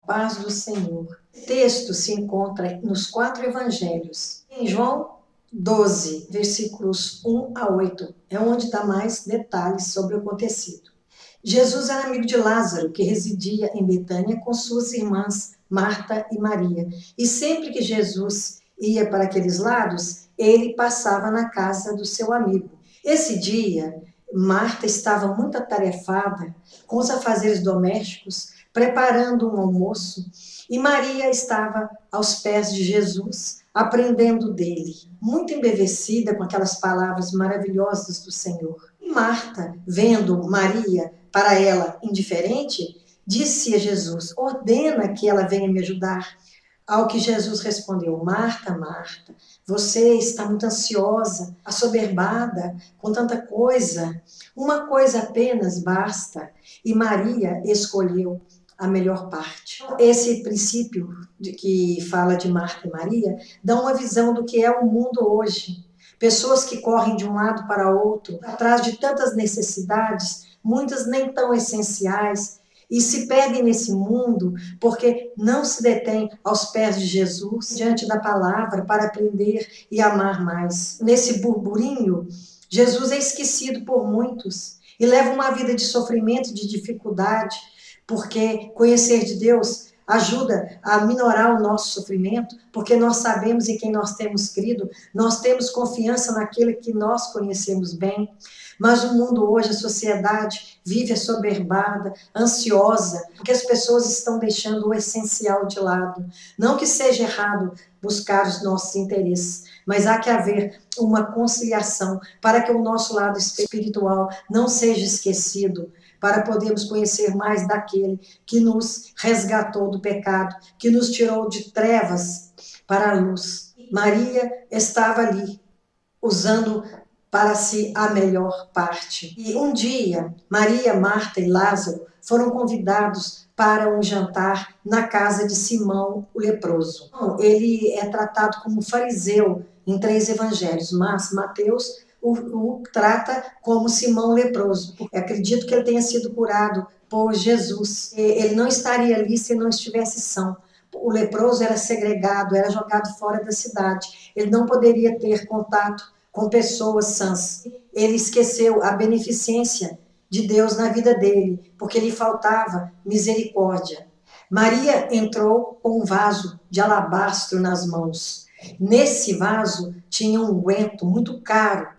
Paz do Senhor. O texto se encontra nos 4 evangelhos. Em João 12, versículos 1 a 8, é onde dá mais detalhes sobre o acontecido. Jesus era amigo de Lázaro, que residia em Betânia com suas irmãs Marta e Maria. E sempre que Jesus ia para aqueles lados, ele passava na casa do seu amigo. Esse dia, Marta estava muito atarefada com os afazeres domésticos, preparando um almoço, e Maria estava aos pés de Jesus, aprendendo dele, muito embevecida com aquelas palavras maravilhosas do Senhor. E Marta, vendo Maria, para ela indiferente, disse a Jesus: ordena que ela venha me ajudar. Ao que Jesus respondeu: Marta, Marta, você está muito ansiosa, assoberbada com tanta coisa. Uma coisa apenas basta. E Maria escolheu a melhor parte. Esse princípio que fala de Marta e Maria dá uma visão do que é o mundo hoje. Pessoas que correm de um lado para outro, atrás de tantas necessidades, muitas nem tão essenciais, e se perdem nesse mundo porque não se detêm aos pés de Jesus, diante da palavra, para aprender e amar mais. Nesse burburinho, Jesus é esquecido por muitos e leva uma vida de sofrimento, de dificuldade, porque conhecer de Deus ajuda a minorar o nosso sofrimento, porque nós sabemos em quem nós temos crido, nós temos confiança naquele que nós conhecemos bem. Mas o mundo hoje, a sociedade, vive assoberbada, ansiosa, porque as pessoas estão deixando o essencial de lado. Não que seja errado buscar os nossos interesses, mas há que haver uma conciliação para que o nosso lado espiritual não seja esquecido, para podermos conhecer mais daquele que nos resgatou do pecado, que nos tirou de trevas para a luz. Maria estava ali, usando para si a melhor parte. E um dia, Maria, Marta e Lázaro foram convidados para um jantar na casa de Simão, o leproso. Ele é tratado como fariseu em 3 evangelhos, mas Mateus o trata como Simão leproso. Eu acredito que ele tenha sido curado por Jesus. Ele não estaria ali se não estivesse são. O leproso era segregado, era jogado fora da cidade. Ele não poderia ter contato com pessoas sãs. Ele esqueceu a beneficência de Deus na vida dele, porque lhe faltava misericórdia. Maria entrou com um vaso de alabastro nas mãos. Nesse vaso tinha um unguento muito caro.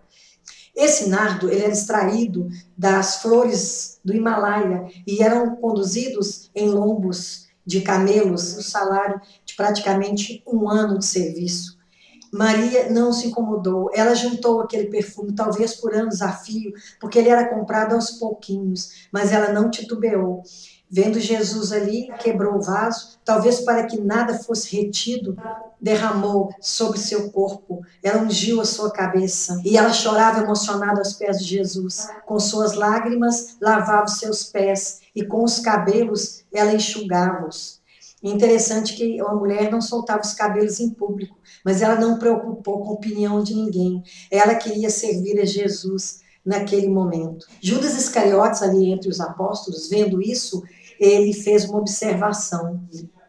Esse nardo ele era extraído das flores do Himalaia e eram conduzidos em lombos de camelos, o salário de praticamente um ano de serviço. Maria não se incomodou, ela juntou aquele perfume, talvez por anos a fio, porque ele era comprado aos pouquinhos, mas ela não titubeou. Vendo Jesus ali, quebrou o vaso, talvez para que nada fosse retido, derramou sobre seu corpo, ela ungiu a sua cabeça, e ela chorava emocionada aos pés de Jesus, com suas lágrimas lavava os seus pés, e com os cabelos ela enxugava-os. Interessante que a mulher não soltava os cabelos em público, mas ela não preocupou com a opinião de ninguém. Ela queria servir a Jesus naquele momento. Judas Iscariotes, ali entre os apóstolos, vendo isso, ele fez uma observação.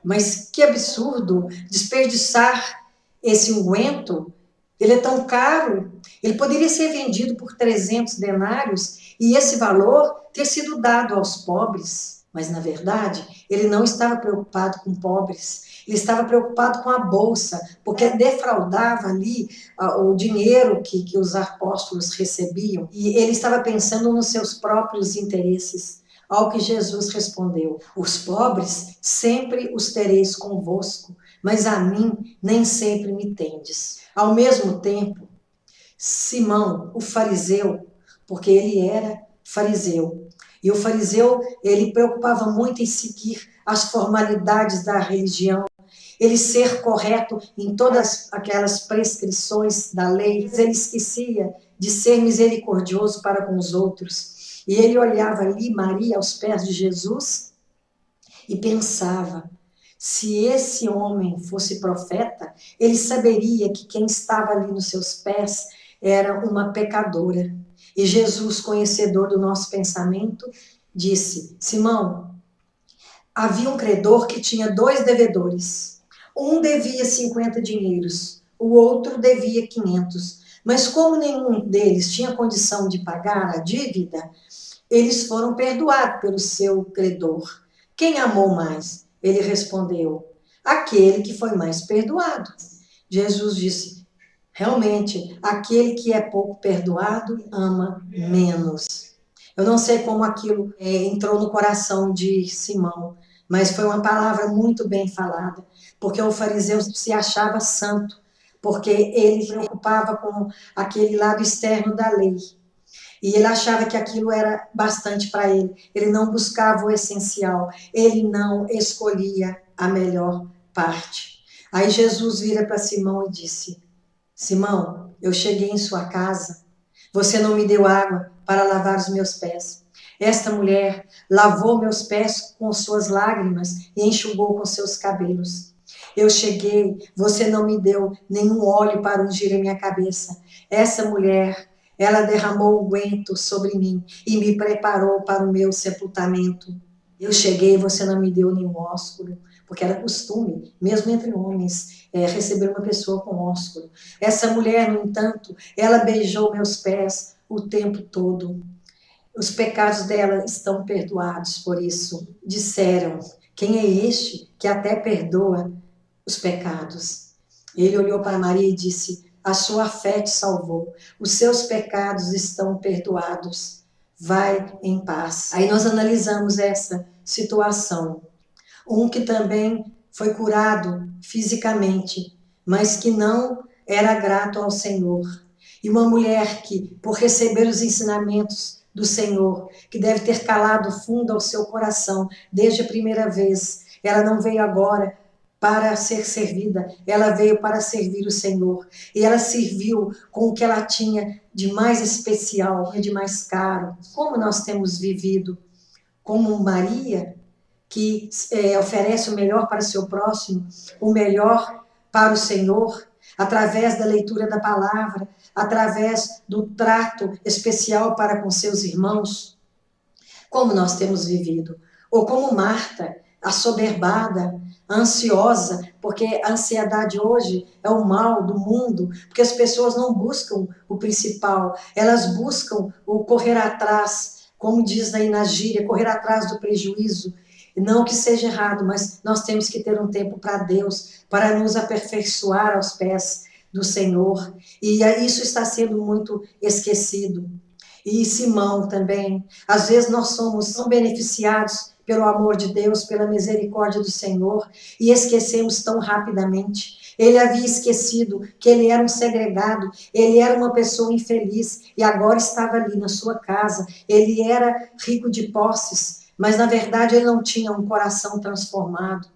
Mas que absurdo desperdiçar esse unguento. Ele é tão caro. Ele poderia ser vendido por 300 denários e esse valor ter sido dado aos pobres. Mas, na verdade, ele não estava preocupado com pobres, ele estava preocupado com a bolsa, porque defraudava ali o dinheiro que os apóstolos recebiam, e ele estava pensando nos seus próprios interesses. Ao que Jesus respondeu: os pobres sempre os tereis convosco, mas a mim nem sempre me tendes. Ao mesmo tempo, Simão, o fariseu, porque ele era fariseu, e o fariseu, ele preocupava muito em seguir as formalidades da religião, ele ser correto em todas aquelas prescrições da lei, ele esquecia de ser misericordioso para com os outros. E ele olhava ali Maria aos pés de Jesus e pensava: se esse homem fosse profeta, ele saberia que quem estava ali nos seus pés era uma pecadora. E Jesus, conhecedor do nosso pensamento, disse: Simão, Havia um credor que tinha 2 devedores. Um devia 50 dinheiros, o outro devia 500. Mas como nenhum deles tinha condição de pagar a dívida, eles foram perdoados pelo seu credor. Quem amou mais? Ele respondeu: aquele que foi mais perdoado. Jesus disse: realmente, aquele que é pouco perdoado ama menos. Eu não sei como aquilo entrou no coração de Simão, mas foi uma palavra muito bem falada, porque o fariseu se achava santo, porque ele se preocupava com aquele lado externo da lei. E ele achava que aquilo era bastante para ele. Ele não buscava o essencial. Ele não escolhia a melhor parte. Aí Jesus vira para Simão e disse: Simão, eu cheguei em sua casa. Você não me deu água para lavar os meus pés. Esta mulher lavou meus pés com suas lágrimas e enxugou com seus cabelos. Eu cheguei, você não me deu nenhum óleo para ungir a minha cabeça. Essa mulher, ela derramou unguento sobre mim e me preparou para o meu sepultamento. Eu cheguei, você não me deu nenhum ósculo, porque era costume, mesmo entre homens, receber uma pessoa com ósculo. Essa mulher, no entanto, ela beijou meus pés o tempo todo. Os pecados dela estão perdoados, por isso disseram: quem é este que até perdoa os pecados? Ele olhou para Maria e disse: a sua fé te salvou, os seus pecados estão perdoados, vai em paz. Aí nós analisamos essa situação. Um que também foi curado fisicamente, mas que não era grato ao Senhor. E uma mulher que, por receber os ensinamentos do Senhor, que deve ter calado fundo ao seu coração desde a primeira vez, ela não veio agora para ser servida, ela veio para servir o Senhor. E ela serviu com o que ela tinha de mais especial, de mais caro. Como nós temos vivido? Como Maria, que oferece o melhor para o seu próximo, o melhor para o Senhor, através da leitura da palavra, através do trato especial para com seus irmãos, como nós temos vivido. Ou como Marta, assoberbada, ansiosa, porque a ansiedade hoje é o mal do mundo, porque as pessoas não buscam o principal, elas buscam o correr atrás, como diz aí na gíria, correr atrás do prejuízo. Não que seja errado, mas nós temos que ter um tempo para Deus, para nos aperfeiçoar aos pés do Senhor. E isso está sendo muito esquecido. E Simão também. Às vezes nós somos tão beneficiados pelo amor de Deus, pela misericórdia do Senhor, e esquecemos tão rapidamente. Ele havia esquecido que ele era um segregado, ele era uma pessoa infeliz, e agora estava ali na sua casa. Ele era rico de posses, mas na verdade ele não tinha um coração transformado.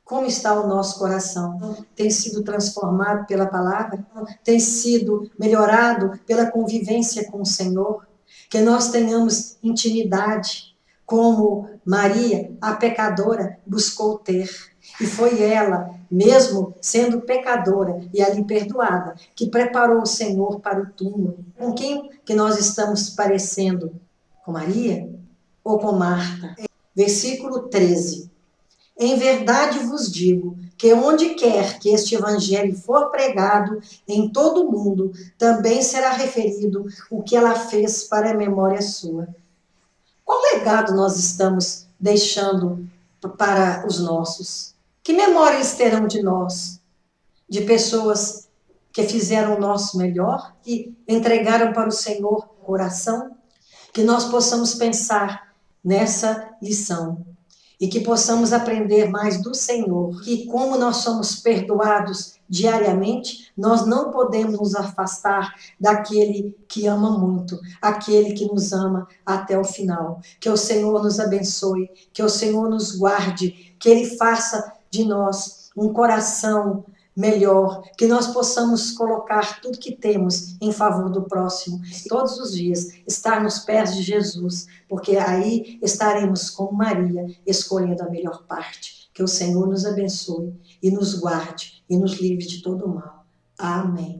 Como está o nosso coração? Tem sido transformado pela palavra? Tem sido melhorado pela convivência com o Senhor? Que nós tenhamos intimidade, como Maria, a pecadora, buscou ter. E foi ela, mesmo sendo pecadora e ali perdoada, que preparou o Senhor para o túmulo. Com quem que nós estamos parecendo? Com Maria ou com Marta? Versículo 13. Em verdade vos digo que onde quer que este evangelho for pregado em todo o mundo, também será referido o que ela fez para a memória sua. Qual legado nós estamos deixando para os nossos? Que memórias terão de nós? De pessoas que fizeram o nosso melhor, que entregaram para o Senhor o coração? Que nós possamos pensar nessa lição. E que possamos aprender mais do Senhor, que como nós somos perdoados diariamente, nós não podemos nos afastar daquele que ama muito, aquele que nos ama até o final. Que o Senhor nos abençoe, que o Senhor nos guarde, que Ele faça de nós um coração melhor, que nós possamos colocar tudo que temos em favor do próximo, todos os dias, estar nos pés de Jesus, porque aí estaremos como Maria, escolhendo a melhor parte. Que o Senhor nos abençoe e nos guarde e nos livre de todo o mal. Amém.